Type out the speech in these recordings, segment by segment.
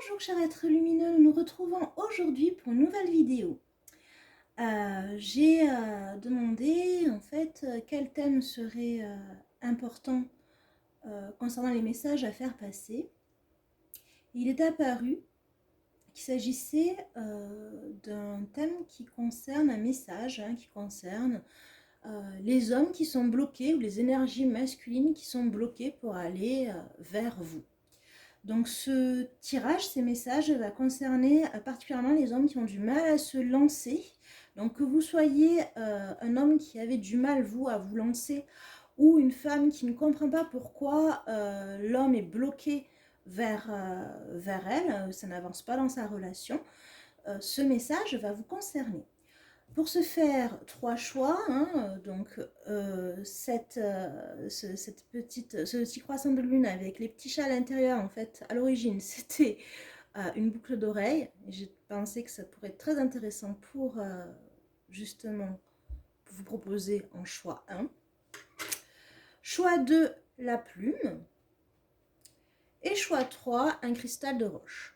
Bonjour chers êtres lumineux, nous nous retrouvons aujourd'hui pour une nouvelle vidéo. J'ai demandé en fait quel thème serait important concernant les messages à faire passer. Il est apparu qu'il s'agissait d'un thème qui concerne un message, qui concerne les hommes qui sont bloqués ou les énergies masculines qui sont bloquées pour aller vers vous. Donc ce tirage, ces messages, va concerner particulièrement les hommes qui ont du mal à se lancer. Donc que vous soyez un homme qui avait du mal, vous, à vous lancer, ou une femme qui ne comprend pas pourquoi l'homme est bloqué vers elle, ça n'avance pas dans sa relation, ce message va vous concerner. Pour ce faire, 3 choix, donc ce petit croissant de lune avec les petits chats à l'intérieur, en fait, à l'origine, c'était une boucle d'oreille. J'ai pensé que ça pourrait être très intéressant pour justement vous proposer en choix 1. Choix 2, la plume. Et choix 3, un cristal de roche.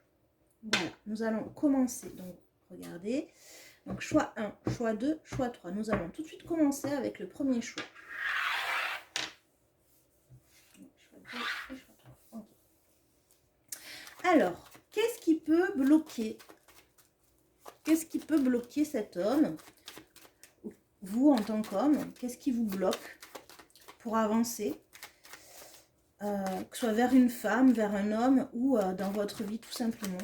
Voilà, nous allons commencer. Donc, regardez. Donc, choix 1, choix 2, choix 3. Nous allons tout de suite commencer avec le premier choix. Choix 2 et choix 3. Okay. Alors, qu'est-ce qui peut bloquer? Qu'est-ce qui peut bloquer cet homme? Vous, en tant qu'homme, qu'est-ce qui vous bloque pour avancer? Que ce soit vers une femme, vers un homme ou dans votre vie, tout simplement.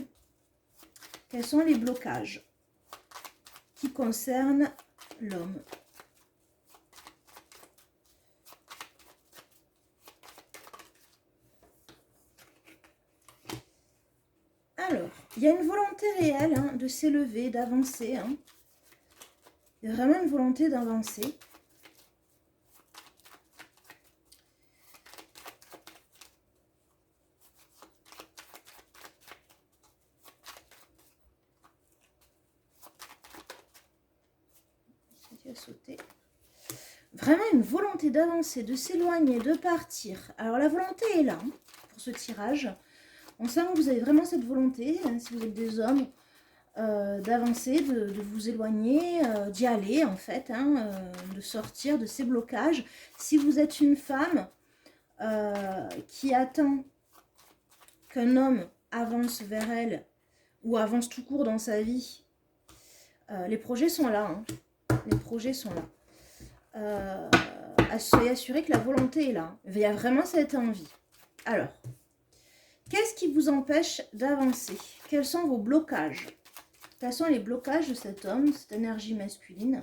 Quels sont les blocages qui concerne l'homme? Alors, il y a une volonté réelle de s'élever, d'avancer. Il y a vraiment une volonté d'avancer. Sauter. Vraiment une volonté d'avancer, de s'éloigner, de partir. Alors la volonté est là pour ce tirage. On sent que vous avez vraiment cette volonté, si vous êtes des hommes, d'avancer, de vous éloigner, d'y aller en fait, de sortir de ces blocages. Si vous êtes une femme qui attend qu'un homme avance vers elle ou avance tout court dans sa vie, les projets sont là. Les projets sont là. Soyez assurés que la volonté est là. Il y a vraiment cette envie. Alors, qu'est-ce qui vous empêche d'avancer? Quels sont vos blocages? Quels sont les blocages de cet homme, cette énergie masculine?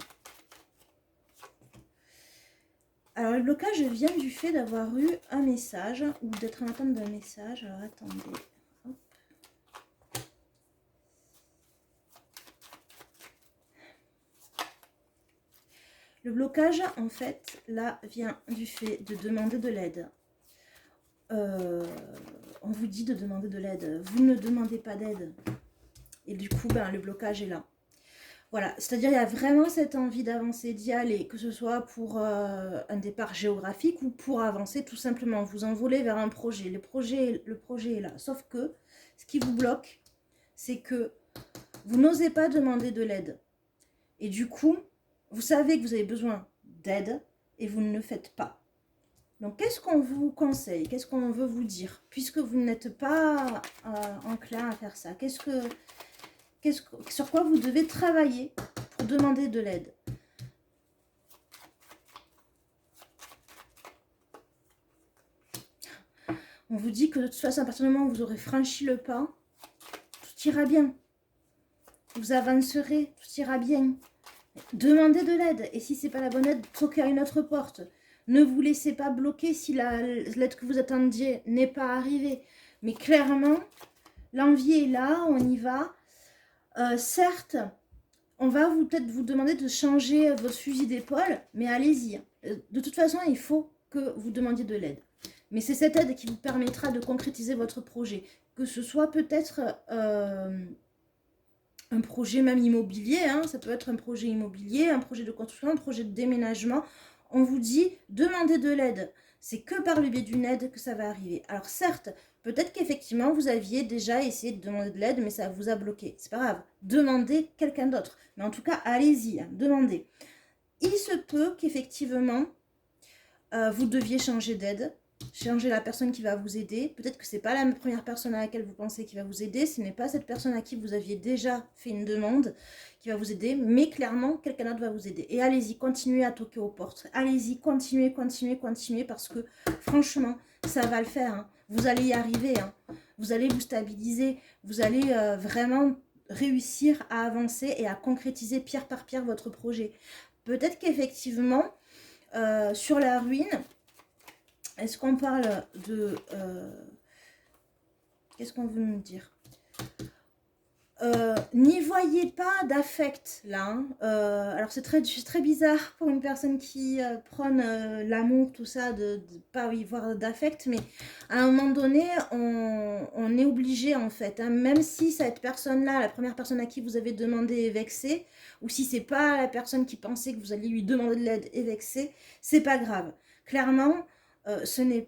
Alors, le blocage vient du fait d'avoir eu un message ou d'être en attente d'un message. Alors, attendez. Hop. Le blocage, en fait, là, vient du fait de demander de l'aide. On vous dit de demander de l'aide. Vous ne demandez pas d'aide. Et du coup, le blocage est là. Voilà, c'est-à-dire il y a vraiment cette envie d'avancer, d'y aller, que ce soit pour un départ géographique ou pour avancer tout simplement. Vous envolez vers un projet. Le projet est là. Sauf que ce qui vous bloque, c'est que vous n'osez pas demander de l'aide. Et du coup, vous savez que vous avez besoin d'aide et vous ne le faites pas. Donc, qu'est-ce qu'on vous conseille? Qu'est-ce qu'on veut vous dire? Puisque vous n'êtes pas enclin à faire ça, sur quoi vous devez travailler pour demander de l'aide? On vous dit que de toute façon, à partir du moment où vous aurez franchi le pas, tout ira bien. Vous avancerez, tout ira bien. Demandez de l'aide. Et si ce n'est pas la bonne aide, toquez à une autre porte. Ne vous laissez pas bloquer si l'aide que vous attendiez n'est pas arrivée. Mais clairement, l'envie est là, on y va. Certes, on va peut-être vous demander de changer votre fusil d'épaule, mais allez-y. De toute façon, il faut que vous demandiez de l'aide. Mais c'est cette aide qui vous permettra de concrétiser votre projet. Que ce soit peut-être un projet même immobilier, ça peut être un projet immobilier, un projet de construction, un projet de déménagement. On vous dit, demandez de l'aide. C'est que par le biais d'une aide que ça va arriver. Alors certes, Peut-être qu'effectivement, vous aviez déjà essayé de demander de l'aide, mais ça vous a bloqué. C'est pas grave. Demandez quelqu'un d'autre. Mais en tout cas, allez-y, hein, demandez. Il se peut qu'effectivement, vous deviez changer d'aide, changer la personne qui va vous aider. Peut-être que ce n'est pas la première personne à laquelle vous pensez qui va vous aider, ce n'est pas cette personne à qui vous aviez déjà fait une demande qui va vous aider, mais clairement, quelqu'un d'autre va vous aider. Et allez-y, continuez à toquer aux portes. Allez-y, continuez, continuez, continuez, parce que franchement, ça va le faire. Hein. Vous allez y arriver. Hein. Vous allez vous stabiliser. Vous allez vraiment réussir à avancer et à concrétiser pierre par pierre votre projet. Peut-être qu'effectivement, sur la ruine, est-ce qu'on parle de... qu'est-ce qu'on veut nous dire? N'y voyez pas d'affect là. Hein. Alors c'est très bizarre pour une personne qui prône l'amour, tout ça, de pas y voir d'affect, mais à un moment donné, on est obligé en fait. Hein, même si cette personne-là, la première personne à qui vous avez demandé est vexée, ou si c'est pas la personne qui pensait que vous alliez lui demander de l'aide est vexée, c'est pas grave. Clairement, ce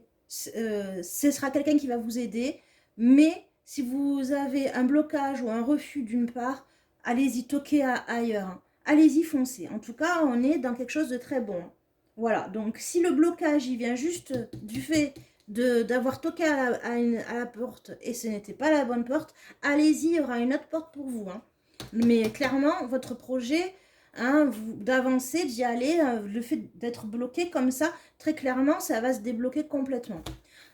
sera quelqu'un qui va vous aider, mais si vous avez un blocage ou un refus d'une part, allez-y, toquez ailleurs. Hein. Allez-y, foncez. En tout cas, on est dans quelque chose de très bon. Voilà, donc si le blocage, il vient juste du fait d'avoir toqué à la porte et ce n'était pas la bonne porte, allez-y, il y aura une autre porte pour vous. Hein. Mais clairement, votre projet, hein, d'avancer, d'y aller, le fait d'être bloqué comme ça, très clairement, ça va se débloquer complètement.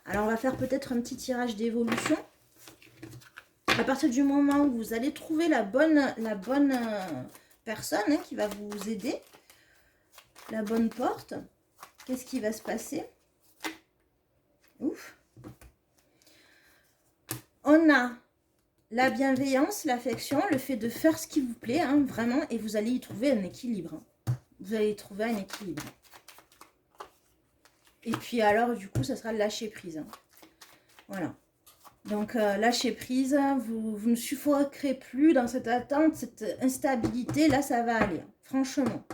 Alors, on va faire peut-être un petit tirage d'évolution. À partir du moment où vous allez trouver la bonne personne hein, qui va vous aider, la bonne porte, qu'est-ce qui va se passer? Ouf. On a la bienveillance, l'affection, le fait de faire ce qui vous plaît, hein, vraiment, et vous allez y trouver un équilibre. Hein. Vous allez y trouver un équilibre. Et puis alors, du coup, ça sera le lâcher prise. Hein. Voilà. Donc, lâchez prise, vous ne suffoquerez plus dans cette attente, cette instabilité. Là, ça va aller, franchement.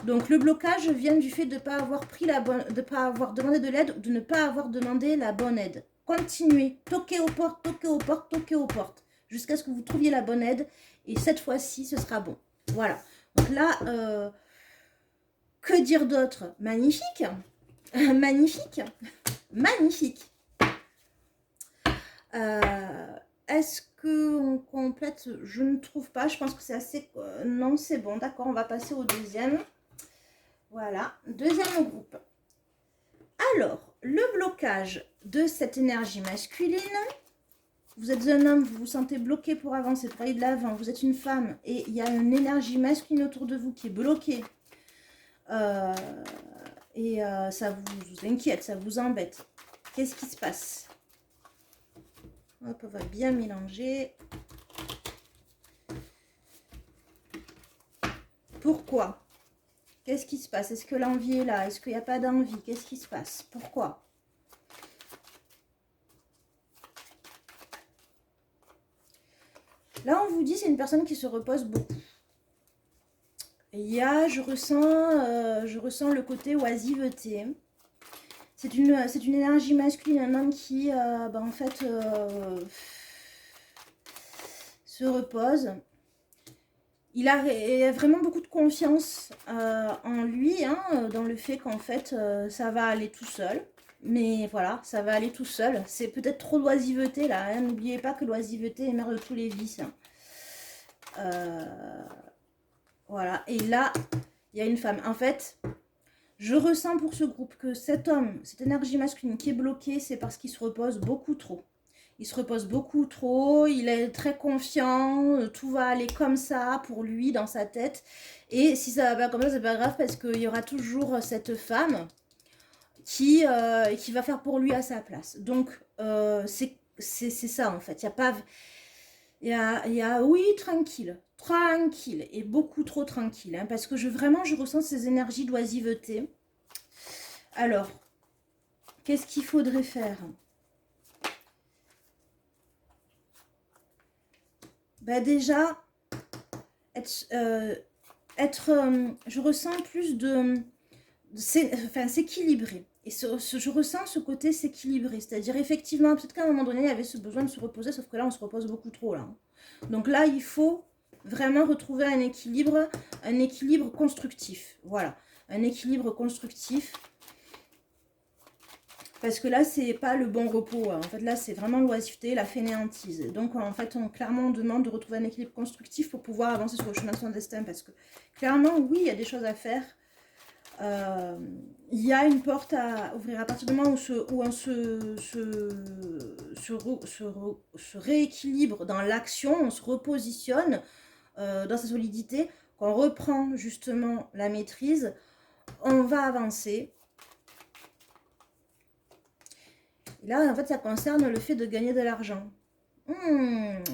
Donc, le blocage vient du fait de ne pas avoir pris la bonne, de ne pas avoir demandé de l'aide ou de ne pas avoir demandé la bonne aide. Continuez, toquez aux portes, toquez aux portes, toquez aux portes, jusqu'à ce que vous trouviez la bonne aide. Et cette fois-ci, ce sera bon. Voilà. Donc là, que dire d'autre? Magnifique. Magnifique. Magnifique. Est-ce qu'on complète? Je ne trouve pas. Je pense que c'est assez... non, c'est bon. D'accord, on va passer au deuxième. Voilà, deuxième groupe. Alors, le blocage de cette énergie masculine. Vous êtes un homme, vous vous sentez bloqué pour avancer, pour aller de l'avant. Vous êtes une femme et il y a une énergie masculine autour de vous qui est bloquée. Ça vous inquiète, ça vous embête. Qu'est-ce qui se passe? Hop, on va bien mélanger. Pourquoi? Qu'est-ce qui se passe? Est-ce que l'envie est là? Est-ce qu'il n'y a pas d'envie? Qu'est-ce qui se passe? Pourquoi? Là, on vous dit c'est une personne qui se repose beaucoup. Je ressens le côté oisiveté. C'est une énergie masculine, un homme qui, en fait, se repose. Il a vraiment beaucoup de confiance en lui, hein, dans le fait qu'en fait, ça va aller tout seul. Mais voilà, ça va aller tout seul. C'est peut-être trop d'oisiveté, là. Hein. N'oubliez pas que l'oisiveté est mère de tous les vices. Hein. Voilà, et là, il y a une femme. En fait... Je ressens pour ce groupe que cet homme, cette énergie masculine qui est bloquée, c'est parce qu'il se repose beaucoup trop. Il se repose beaucoup trop, il est très confiant, tout va aller comme ça pour lui dans sa tête. Et si ça va pas comme ça, c'est pas grave parce qu'il y aura toujours cette femme qui va faire pour lui à sa place. Donc, c'est ça en fait. Il n'y a pas... oui, tranquille, et beaucoup trop tranquille, hein, parce que vraiment, je ressens ces énergies d'oisiveté. Alors, qu'est-ce qu'il faudrait faire? Déjà, je ressens plus s'équilibrer. Et je ressens ce côté s'équilibrer. C'est-à-dire, effectivement, peut-être qu'à un moment donné, il y avait ce besoin de se reposer, sauf que là, on se repose beaucoup trop, là. Donc là, il faut vraiment retrouver un équilibre constructif. Voilà, un équilibre constructif. Parce que là, c'est pas le bon repos. En fait, là, c'est vraiment l'oisiveté, la fainéantise. Donc, en fait, clairement, on demande de retrouver un équilibre constructif pour pouvoir avancer sur le chemin de son destin. Parce que, clairement, oui, il y a des choses à faire. Il y a une porte à ouvrir à partir du moment où on se rééquilibre dans l'action, on se repositionne dans sa solidité, qu'on reprend justement la maîtrise, on va avancer. Et là, en fait, ça concerne le fait de gagner de l'argent.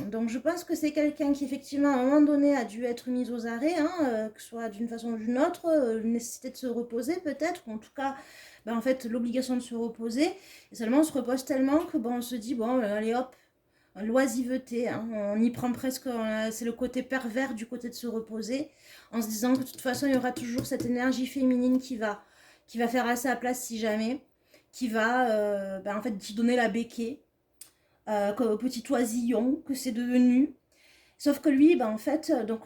Donc je pense que c'est quelqu'un qui effectivement à un moment donné a dû être mis aux arrêts, hein, que ce soit d'une façon ou d'une autre, une nécessité de se reposer peut-être, ou en tout cas ben, en fait l'obligation de se reposer, et seulement on se repose tellement que bon, on se dit bon allez hop, l'oisiveté, hein, on y prend presque, c'est le côté pervers du côté de se reposer, en se disant que de toute façon il y aura toujours cette énergie féminine qui va faire à sa place si jamais, qui va ben, en fait t'y donner la béquille. Comme petit oisillon que c'est devenu. Sauf que lui, ben, en fait, donc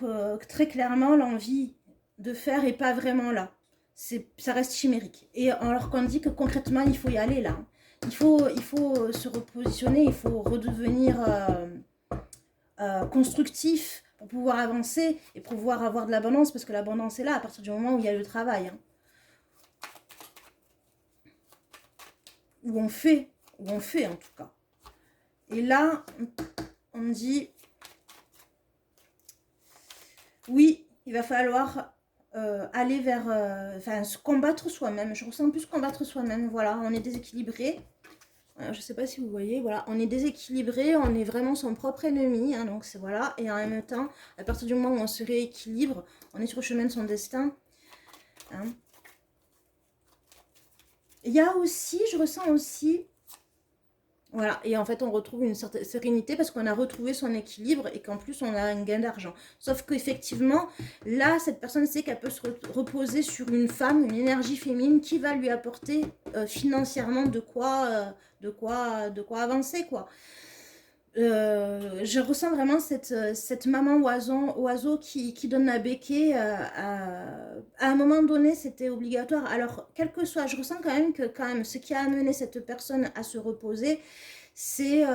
très clairement, l'envie de faire est pas vraiment là. Ça reste chimérique. Et alors qu'on dit que concrètement, il faut y aller là. Il faut se repositionner, il faut redevenir constructif pour pouvoir avancer et pour pouvoir avoir de l'abondance, parce que l'abondance est là à partir du moment où il y a le travail. Hein. Où on fait en tout cas. Et là, on me dit, oui, il va falloir aller vers, enfin, se combattre soi-même. Je ressens plus combattre soi-même, voilà, on est déséquilibré. Je ne sais pas si vous voyez, voilà, on est déséquilibré, on est vraiment son propre ennemi, hein, donc c'est voilà. Et en même temps, à partir du moment où on se rééquilibre, on est sur le chemin de son destin. Hein. Il y a aussi, je ressens aussi... Voilà, et en fait, on retrouve une certaine sérénité parce qu'on a retrouvé son équilibre et qu'en plus, on a un gain d'argent. Sauf qu'effectivement, là, cette personne sait qu'elle peut se reposer sur une femme, une énergie féminine qui va lui apporter financièrement de quoi avancer, quoi. Je ressens vraiment cette maman oiseau qui donne la béquille. À un moment donné, c'était obligatoire. Alors, quel que soit, je ressens quand même, ce qui a amené cette personne à se reposer, c'est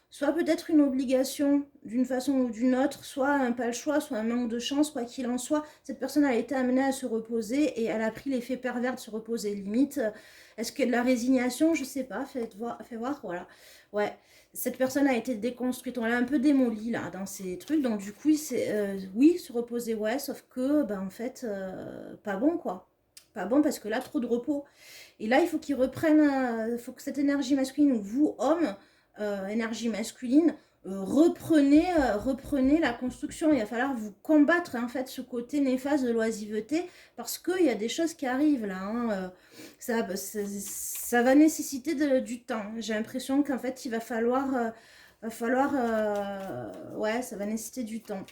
soit peut-être une obligation d'une façon ou d'une autre, soit pas le choix, soit un manque de chance, quoi qu'il en soit. Cette personne a été amenée à se reposer et elle a pris l'effet pervers de se reposer. Limite, est-ce que de la résignation, je sais pas, fais voir, voilà. Ouais. Cette personne a été déconstruite, on l'a un peu démolie là dans ces trucs, donc du coup oui, se reposer, ouais, sauf que ben en fait pas bon quoi, pas bon parce que là trop de repos, et là il faut qu'il reprenne, faut que cette énergie masculine, ou vous hommes, énergie masculine, reprenez la construction. Il va falloir vous combattre en fait ce côté néfaste de l'oisiveté, parce qu'il y a des choses qui arrivent là, hein, ça va nécessiter du temps. J'ai l'impression qu'en fait il va falloir ouais, ça va nécessiter du temps.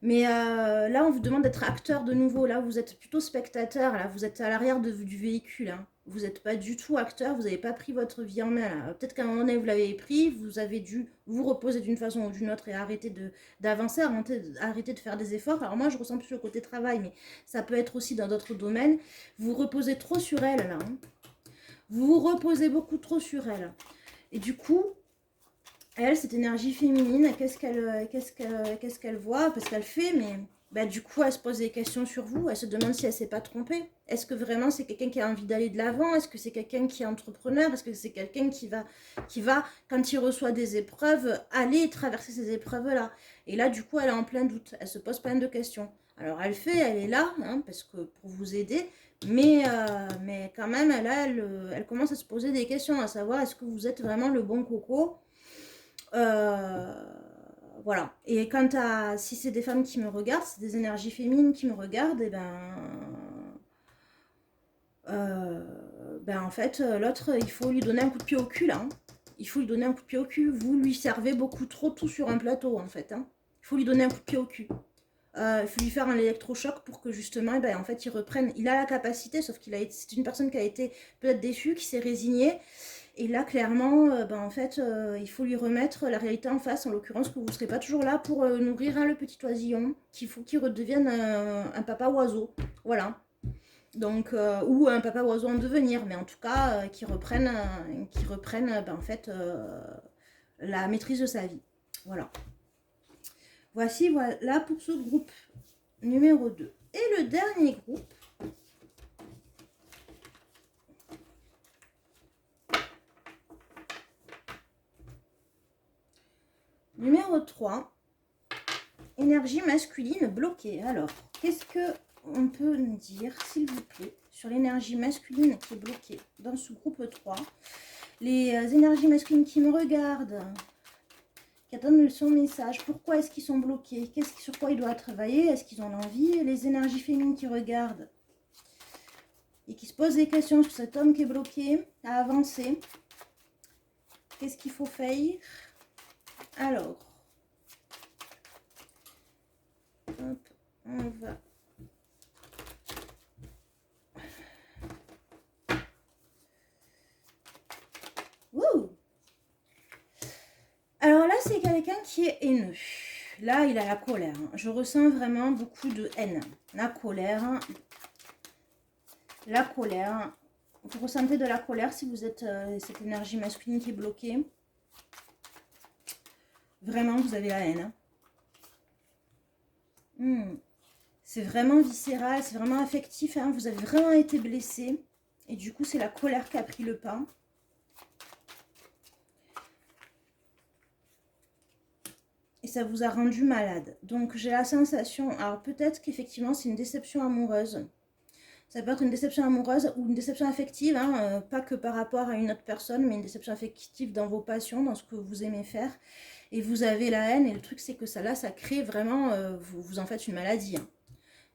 Mais là, on vous demande d'être acteur de nouveau. Là, vous êtes plutôt spectateur. Là, vous êtes à l'arrière du véhicule. Hein. Vous n'êtes pas du tout acteur. Vous n'avez pas pris votre vie en main. Peut-être qu'à un moment donné, vous l'avez pris. Vous avez dû vous reposer d'une façon ou d'une autre et arrêter d'avancer, arrêter de faire des efforts. Alors moi, je ressens plus le côté travail, mais ça peut être aussi dans d'autres domaines. Vous reposez trop sur elle, là. Hein. Vous vous reposez beaucoup trop sur elle. Et du coup... Elle, cette énergie féminine, qu'est-ce qu'elle voit, parce qu'elle fait, mais bah, du coup, elle se pose des questions sur vous, elle se demande si elle ne s'est pas trompée. Est-ce que vraiment c'est quelqu'un qui a envie d'aller de l'avant? Est-ce que c'est quelqu'un qui est entrepreneur? Est-ce que c'est quelqu'un qui va, quand il reçoit des épreuves, aller traverser ces épreuves-là? Et là, du coup, elle est en plein doute, elle se pose plein de questions. Alors, elle est là, hein, parce que pour vous aider, mais quand même, elle commence à se poser des questions, à savoir, est-ce que vous êtes vraiment le bon coco? Voilà. Et quant à si c'est des femmes qui me regardent, c'est des énergies féminines qui me regardent, et ben en fait l'autre il faut lui donner un coup de pied au cul là. Hein. Il faut lui donner un coup de pied au cul. Vous lui servez beaucoup trop tout sur un plateau en fait. Hein. Il faut lui donner un coup de pied au cul. Il faut lui faire un électrochoc pour que justement, eh ben, en fait, il reprenne. Il a la capacité, sauf c'est une personne qui a été peut-être déçue, qui s'est résignée. Et là, clairement, ben, en fait, il faut lui remettre la réalité en face. En l'occurrence, que vous ne serez pas toujours là pour nourrir le petit oisillon, qu'il faut qu'il redevienne un papa oiseau. Voilà. Donc, ou un papa oiseau en devenir, mais en tout cas, qui reprenne ben, en fait, la maîtrise de sa vie. Voilà. Voici, voilà pour ce groupe numéro 2. Et le dernier groupe, numéro 3, énergie masculine bloquée. Alors, qu'est-ce que on peut nous dire, s'il vous plaît, sur l'énergie masculine qui est bloquée dans ce groupe 3? Les énergies masculines qui me regardent, qui attendent son message, pourquoi est-ce qu'ils sont bloqués? Sur quoi ils doivent travailler? Est-ce qu'ils ont l'envie? Les énergies féminines qui regardent et qui se posent des questions sur cet homme qui est bloqué à avancer. Qu'est-ce qu'il faut faire? Alors, hop, on va... Wouh! Alors là, c'est quelqu'un qui est haineux. Là, il a la colère. Je ressens vraiment beaucoup de haine. La colère. La colère. Vous ressentez de la colère si vous êtes cette énergie masculine qui est bloquée. Vraiment, vous avez la haine. C'est vraiment viscéral, c'est vraiment affectif. Hein. Vous avez vraiment été blessé. Et du coup, c'est la colère qui a pris le pas. Et ça vous a rendu malade. Donc, j'ai la sensation... Alors, peut-être qu'effectivement, c'est une déception amoureuse. Ça peut être une déception amoureuse ou une déception affective, hein, pas que par rapport à une autre personne, mais une déception affective dans vos passions, dans ce que vous aimez faire. Et vous avez la haine, et le truc, c'est que ça, là, ça crée vraiment... vous en faites une maladie. Hein.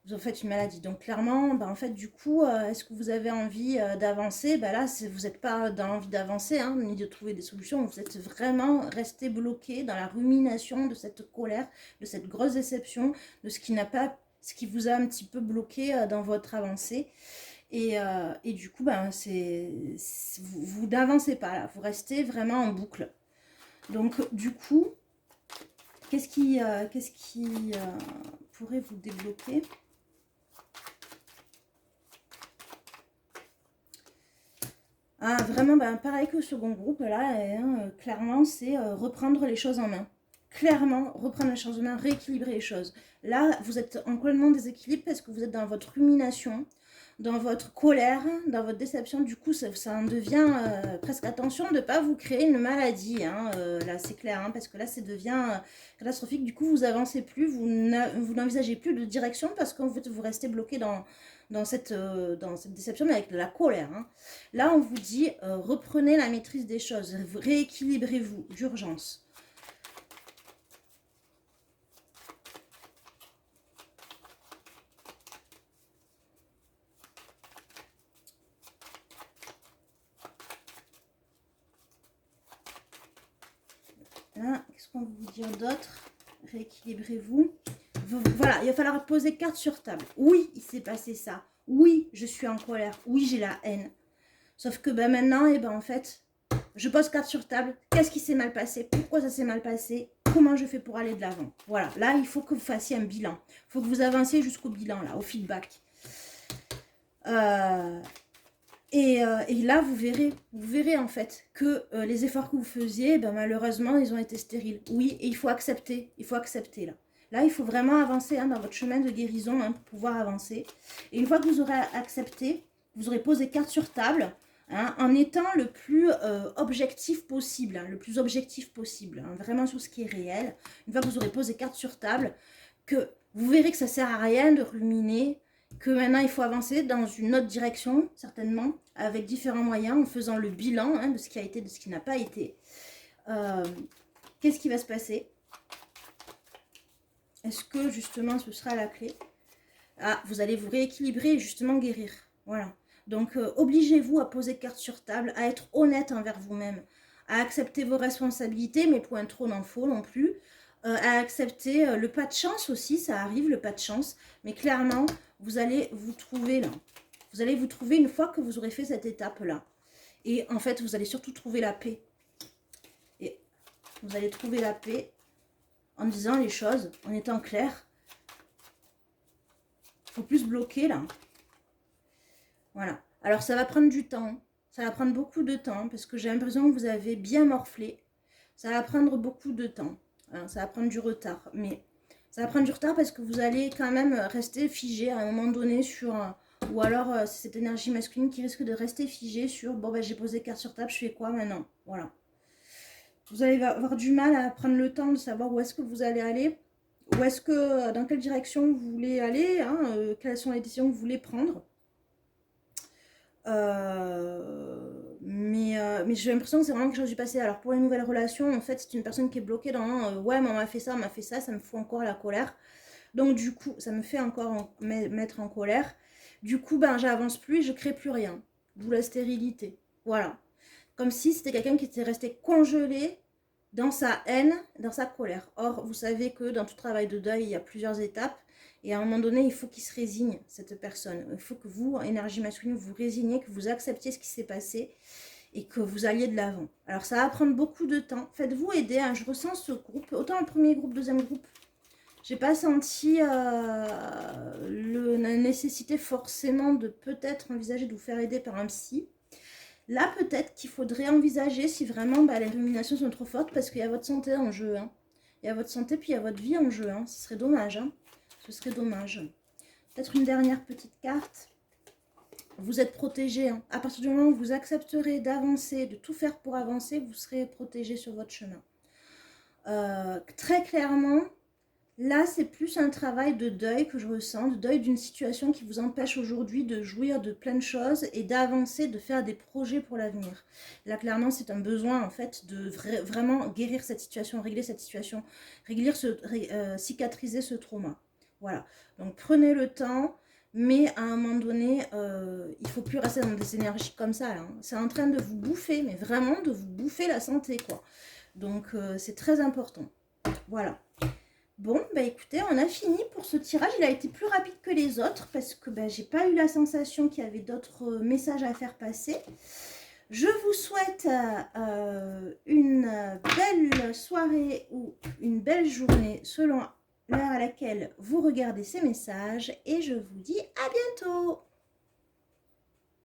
Vous en faites une maladie. Donc, clairement, bah, en fait, du coup, est-ce que vous avez envie d'avancer? Bah, là, vous n'êtes pas dans l'envie d'avancer, hein, ni de trouver des solutions. Vous êtes vraiment resté bloqué dans la rumination de cette colère, de cette grosse déception, de ce qui n'a pas... ce qui vous a un petit peu bloqué dans votre avancée. Et du coup, ben, vous n'avancez pas là, vous restez vraiment en boucle. Donc, du coup, qu'est-ce qui pourrait vous débloquer? Ah, vraiment, ben, pareil que le second groupe, là, hein, clairement, c'est reprendre les choses en main. Clairement, reprendre les choses en main, rééquilibrer les choses. Là, vous êtes en complètement déséquilibre parce que vous êtes dans votre rumination, dans votre colère, dans votre déception. Du coup, ça en devient presque attention de ne pas vous créer une maladie. Hein, là, c'est clair, hein, parce que là, ça devient catastrophique. Du coup, vous avancez plus, vous n'envisagez plus de direction parce qu'en fait, vous restez bloqué dans cette déception, mais avec de la colère. Hein. Là, on vous dit, reprenez la maîtrise des choses, rééquilibrez-vous d'urgence. Là, qu'est-ce qu'on veut vous dire d'autre? Rééquilibrez-vous. Voilà, il va falloir poser carte sur table. Oui, il s'est passé ça. Oui, je suis en colère. Oui, j'ai la haine. Sauf que ben, maintenant, et ben, en fait, je pose carte sur table. Qu'est-ce qui s'est mal passé? Pourquoi ça s'est mal passé? Comment je fais pour aller de l'avant? Voilà, là, il faut que vous fassiez un bilan. Il faut que vous avanciez jusqu'au bilan, là, au feedback. Et là, vous verrez en fait que les efforts que vous faisiez, ben, malheureusement, ils ont été stériles. Oui, et il faut accepter là. Là, il faut vraiment avancer hein, dans votre chemin de guérison hein, pour pouvoir avancer. Et une fois que vous aurez accepté, vous aurez posé carte sur table hein, en étant le plus objectif possible, hein, hein, vraiment sur ce qui est réel. Une fois que vous aurez posé carte sur table, que vous verrez que ça ne sert à rien de ruminer, que maintenant il faut avancer dans une autre direction, certainement, avec différents moyens, en faisant le bilan hein, de ce qui a été, de ce qui n'a pas été. Qu'est-ce qui va se passer? Est-ce que justement ce sera la clé? Ah, vous allez vous rééquilibrer et justement guérir. Voilà. Donc obligez-vous à poser carte sur table, à être honnête envers vous-même, à accepter vos responsabilités, mais point trop n'en faut non plus. à accepter le pas de chance aussi, ça arrive le pas de chance, mais clairement, vous allez vous trouver là. Vous allez vous trouver une fois que vous aurez fait cette étape-là. Et en fait, vous allez surtout trouver la paix. Et vous allez trouver la paix en disant les choses, en étant clair. Il faut plus se bloquer là. Voilà. Alors, ça va prendre du temps. Ça va prendre beaucoup de temps parce que j'ai l'impression que vous avez bien morflé. Ça va prendre beaucoup de temps. Hein, ça va prendre du retard. Mais ça va prendre du retard parce que vous allez quand même rester figé à un moment donné sur... ou alors, c'est cette énergie masculine qui risque de rester figée sur... Bon, ben, j'ai posé carte sur table, je fais quoi maintenant? Voilà. Vous allez avoir du mal à prendre le temps de savoir où est-ce que vous allez aller. Où est-ce que... Dans quelle direction vous voulez aller. Hein, quelles sont les décisions que vous voulez prendre. Mais j'ai l'impression que c'est vraiment quelque chose du passé. Alors pour les nouvelles relations, en fait, c'est une personne qui est bloquée dans ouais, mais on m'a fait ça, ça me fout encore la colère. Donc du coup, ça me fait encore mettre en colère. Du coup, ben j'avance plus et je crée plus rien. D'où la stérilité. Voilà. Comme si c'était quelqu'un qui était resté congelé dans sa haine, dans sa colère. Or, vous savez que dans tout travail de deuil, il y a plusieurs étapes. Et à un moment donné, il faut qu'il se résigne, cette personne. Il faut que vous, énergie masculine, vous résigniez, que vous acceptiez ce qui s'est passé et que vous alliez de l'avant. Alors, ça va prendre beaucoup de temps. Faites-vous aider. Hein. Je ressens ce groupe, autant le premier groupe, deuxième groupe. J'ai pas senti la nécessité forcément de peut-être envisager de vous faire aider par un psy. Là, peut-être qu'il faudrait envisager si vraiment les ruminations sont trop fortes parce qu'il y a votre santé en jeu. Hein. Il y a votre santé puis il y a votre vie en jeu. Hein. Ce serait dommage. Hein. Ce serait dommage. Peut-être une dernière petite carte. Vous êtes protégé. Hein. À partir du moment où vous accepterez d'avancer, de tout faire pour avancer, vous serez protégé sur votre chemin. Très clairement, là, c'est plus un travail de deuil que je ressens, de deuil d'une situation qui vous empêche aujourd'hui de jouir de plein de choses et d'avancer, de faire des projets pour l'avenir. Là, clairement, c'est un besoin, en fait, de vraiment guérir cette situation, régler cette situation, cicatriser ce trauma. Voilà. Donc, prenez le temps, mais à un moment donné, il ne faut plus rester dans des énergies comme ça. Hein. C'est en train de vous bouffer, mais vraiment de vous bouffer la santé, quoi. Donc, c'est très important. Voilà. Bon, bah écoutez, on a fini pour ce tirage. Il a été plus rapide que les autres parce que j'ai pas eu la sensation qu'il y avait d'autres messages à faire passer. Je vous souhaite une belle soirée ou une belle journée selon l'heure à laquelle vous regardez ces messages et je vous dis à bientôt.